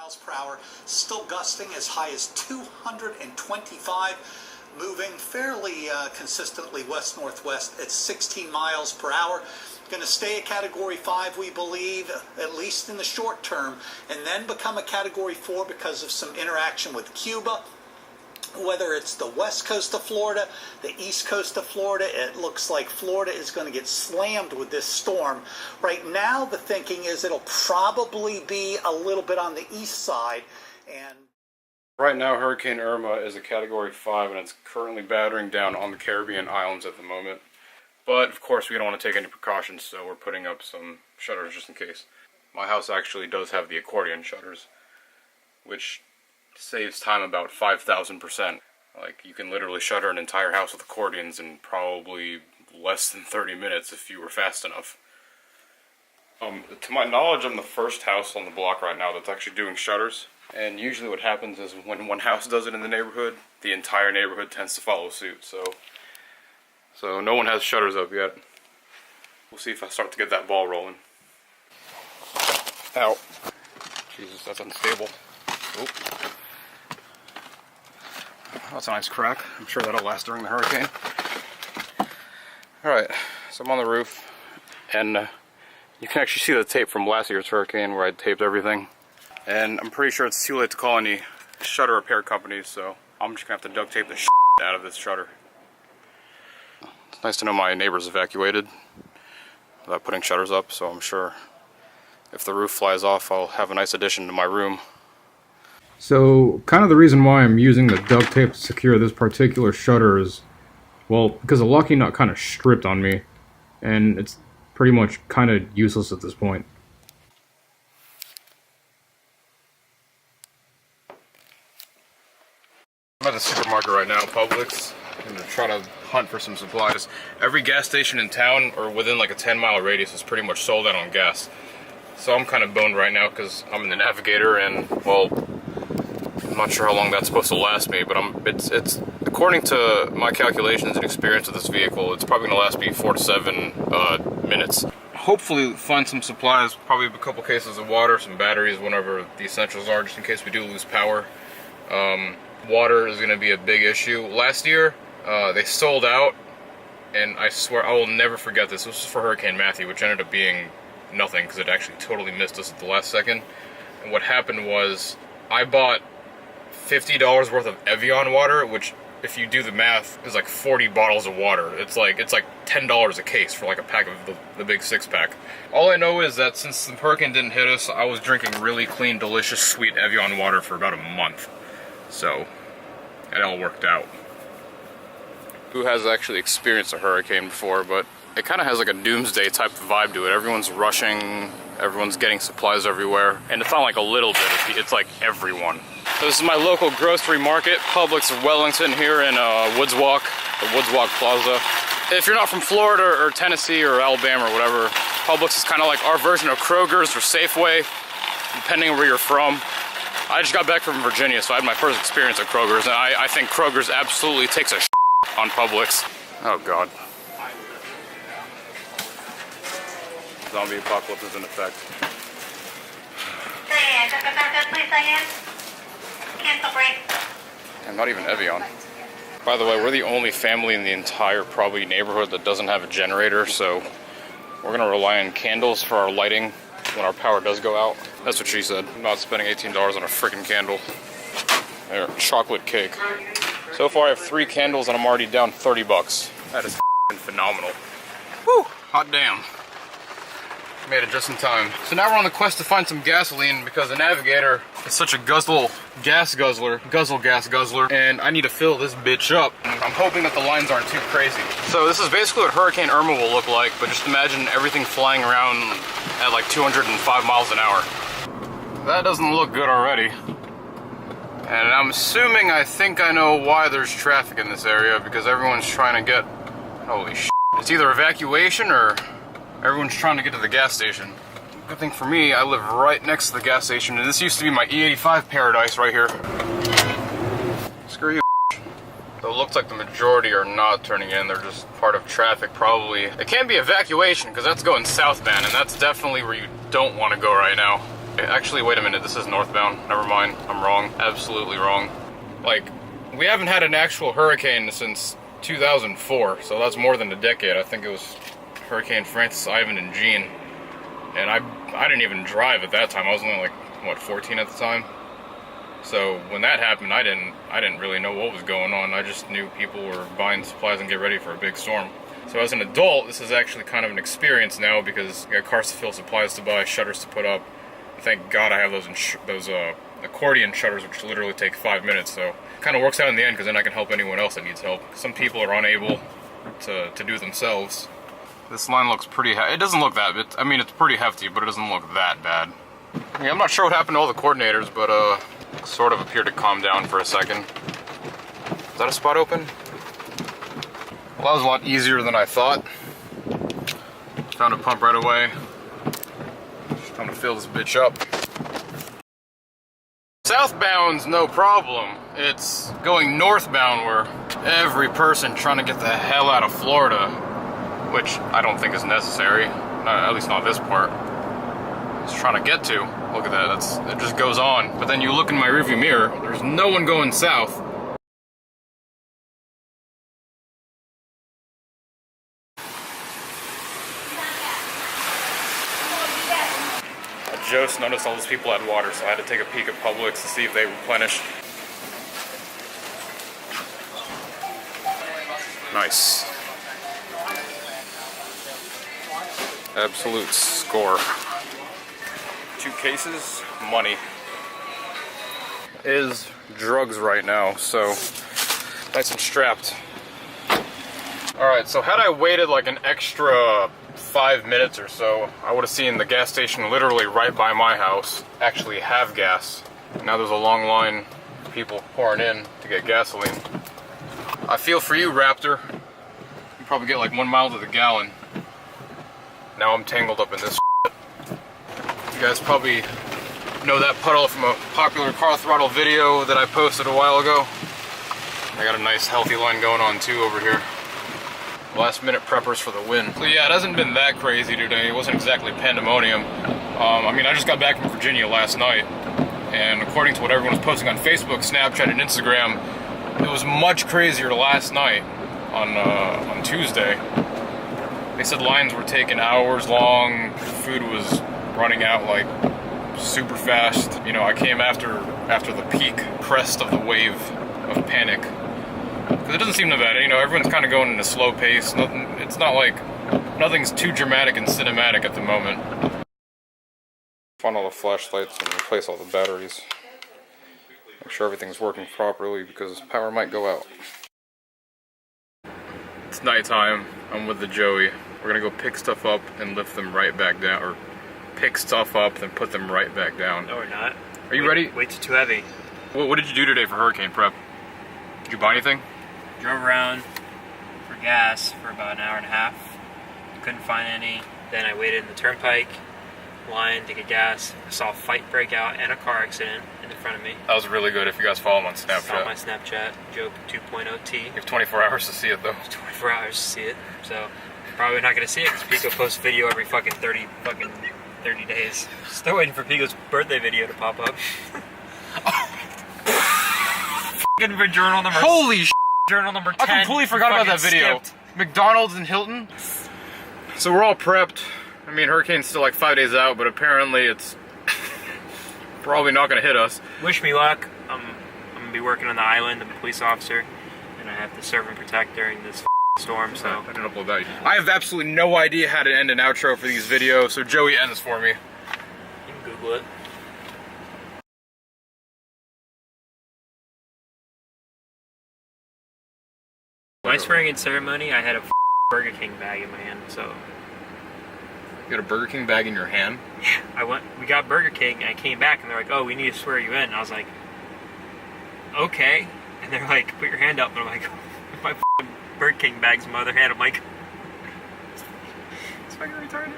miles per hour, still gusting as high as 225, moving fairly consistently west-northwest at 16 miles per hour. Going to stay a Category 5, we believe, at least in the short term, and then become a Category 4 because of some interaction with Cuba. Whether it's the west coast of Florida, the east coast of Florida, it looks like Florida is going to get slammed with this storm. Right now, the thinking is it'll probably be a little bit on the east side. And right now, Hurricane Irma is a Category 5, and it's currently battering down on the Caribbean islands at the moment. But, of course, we don't want to take any precautions, so we're putting up some shutters just in case. My house actually does have the accordion shutters, which saves time about 5,000%. Like, you can literally shutter an entire house with accordions in probably less than 30 minutes if you were fast enough. To my knowledge, I'm the first house on the block right now that's actually doing shutters. And usually what happens is when one house does it in the neighborhood, the entire neighborhood tends to follow suit. So no one has shutters up yet. We'll see if I start to get that ball rolling. Ow. Jesus, that's unstable. Oop. That's a nice crack. I'm sure that'll last during the hurricane. Alright, so I'm on the roof, and you can actually see the tape from last year's hurricane where I taped everything. And I'm pretty sure it's too late to call any shutter repair companies, so I'm just gonna have to duct tape the shit out of this shutter. It's nice to know my neighbors evacuated without putting shutters up, so I'm sure if the roof flies off, I'll have a nice addition to my room. So, kind of the reason why I'm using the duct tape to secure this particular shutter is, well, because the lucky nut kind of stripped on me, and it's pretty much kind of useless at this point. I'm at the supermarket right now, Publix. I'm gonna try to hunt for some supplies. Every gas station in town, or within like a 10-mile radius, is pretty much sold out on gas. So I'm kind of boned right now because I'm in the Navigator, and, well, I'm not sure how long that's supposed to last me, but it's according to my calculations and experience with this vehicle, it's probably gonna last me 4 to 7 minutes. Hopefully find some supplies, probably a couple cases of water, some batteries, whatever the essentials are, just in case we do lose power. Water is gonna be a big issue. Last year, they sold out, and I swear I will never forget this. This was for Hurricane Matthew, which ended up being nothing because it actually totally missed us at the last second. And what happened was I bought $50 worth of Evian water, which, if you do the math, is like 40 bottles of water. It's like $10 a case for like a pack of the big 6-pack. All I know is that since the hurricane didn't hit us, I was drinking really clean, delicious, sweet Evian water for about a month. So it all worked out. Who has actually experienced a hurricane before, but it kind of has like a doomsday type of vibe to it. Everyone's rushing, everyone's getting supplies everywhere, and it's not like a little bit, it's like everyone. So this is my local grocery market, Publix of Wellington here in Woods Walk, the Woods Walk Plaza. If you're not from Florida or Tennessee or Alabama or whatever, Publix is kind of like our version of Kroger's or Safeway, depending on where you're from. I just got back from Virginia, so I had my first experience at Kroger's, and I think Kroger's absolutely takes a on Publix. Oh God. Zombie apocalypse is in effect. Please, Diane. Cancel break. And not even Evian. By the way, we're the only family in the entire probably neighborhood that doesn't have a generator, so we're gonna rely on candles for our lighting when our power does go out. That's what she said. I'm not spending $18 on a freaking candle. There, chocolate cake. So far I have 3 candles and I'm already down 30 bucks. That is phenomenal. Woo! Hot damn. Made it just in time. So now we're on the quest to find some gasoline because the Navigator is such a guzzle gas guzzler, and I need to fill this bitch up. I'm hoping that the lines aren't too crazy. So this is basically what Hurricane Irma will look like, but just imagine everything flying around at like 205 miles an hour. That doesn't look good already. And I'm assuming, I think I know why there's traffic in this area, because everyone's trying to get, holy shit. It's either evacuation or everyone's trying to get to the gas station. Good thing for me, I live right next to the gas station, and this used to be my E85 paradise right here. Screw you. So it looks like the majority are not turning in, they're just part of traffic probably. It can't be evacuation, because that's going southbound, and that's definitely where you don't want to go right now. Actually, wait a minute, this is northbound. Never mind, I'm wrong. Absolutely wrong. Like, we haven't had an actual hurricane since 2004, so that's more than a decade. I think it was Hurricane Francis, Ivan, and Jean. And I didn't even drive at that time. I was only like, what, 14 at the time? So when that happened, I didn't really know what was going on. I just knew people were buying supplies and get ready for a big storm. So as an adult, this is actually kind of an experience now because I got cars to fill, supplies to buy, shutters to put up. Thank God I have those accordion shutters, which literally take 5 minutes. So it kind of works out in the end because then I can help anyone else that needs help. Some people are unable to do it themselves. This line looks pretty it doesn't look that bad. I mean, it's pretty hefty, but it doesn't look that bad. Yeah, I'm not sure what happened to all the coordinators, but sort of appeared to calm down for a second. Is that a spot open? Well, that was a lot easier than I thought. Found a pump right away. Just time to fill this bitch up. Southbound's no problem. It's going northbound where every person trying to get the hell out of Florida, which I don't think is necessary. At least not this part. It's trying to get to. Look at that. It just goes on. But then you look in my rearview mirror. There's no one going south. I just noticed all those people had water, so I had to take a peek at Publix to see if they replenished. Nice. Absolute score. 2 cases, money. Is drugs right now, so nice and strapped. Alright, so had I waited like an extra 5 minutes or so, I would have seen the gas station literally right by my house actually have gas. Now there's a long line of people pouring in to get gasoline. I feel for you, Raptor. You probably get like 1 mile to the gallon. Now I'm tangled up in this shit. You guys probably know that puddle from a popular car throttle video that I posted a while ago. I got a nice healthy line going on too over here. Last minute preppers for the win. So yeah, it hasn't been that crazy today. It wasn't exactly pandemonium. I mean, I just got back from Virginia last night, and according to what everyone was posting on Facebook, Snapchat, and Instagram, it was much crazier last night on Tuesday. They said lines were taking hours long, food was running out like super fast. You know, I came after the peak crest of the wave of panic. Because it doesn't seem that bad, you know, everyone's kind of going in a slow pace. It's not like, nothing's too dramatic and cinematic at the moment. Find all the flashlights and replace all the batteries. Make sure everything's working properly because power might go out. It's nighttime, I'm with the Joey. We're gonna go pick stuff up and lift them right back down, or pick stuff up then put them right back down. No, we're not. Are you ready? Weight's too heavy. What did you do today for hurricane prep? Did you buy anything? Drove around for gas for about an hour and a half. Couldn't find any. Then I waited in the turnpike line to get gas. I saw a fight break out and a car accident in front of me. That was really good if you guys follow him on Snapchat. It's on my Snapchat, Joe 2.0T. You have 24 hours to see it though. 24 hours to see it. So probably not going to see it because Pico posts video every fucking 30 days. Still waiting for Pico's birthday video to pop up. Fucking for journal number... Holy sh**! Journal number 10. I completely forgot about that video. Skipped. McDonald's and Hilton. So we're all prepped. I mean, hurricane's still like 5 days out, but apparently it's probably not going to hit us. Wish me luck. I'm going to be working on the island. I'm a police officer, and I have to serve and protect during this storm, so... I didn't upload that. I have absolutely no idea how to end an outro for these videos, so Joey ends for me. You can Google it. My swearing-in ceremony, I had a Burger King bag in my hand, so... You got a Burger King bag in your hand? Yeah, we got Burger King, and I came back, and they're like, oh, we need to swear you in. And I was like, okay. And they're like, put your hand up. And I'm like, my Burger King bag's in my other hand. I'm like, it's fucking retarded.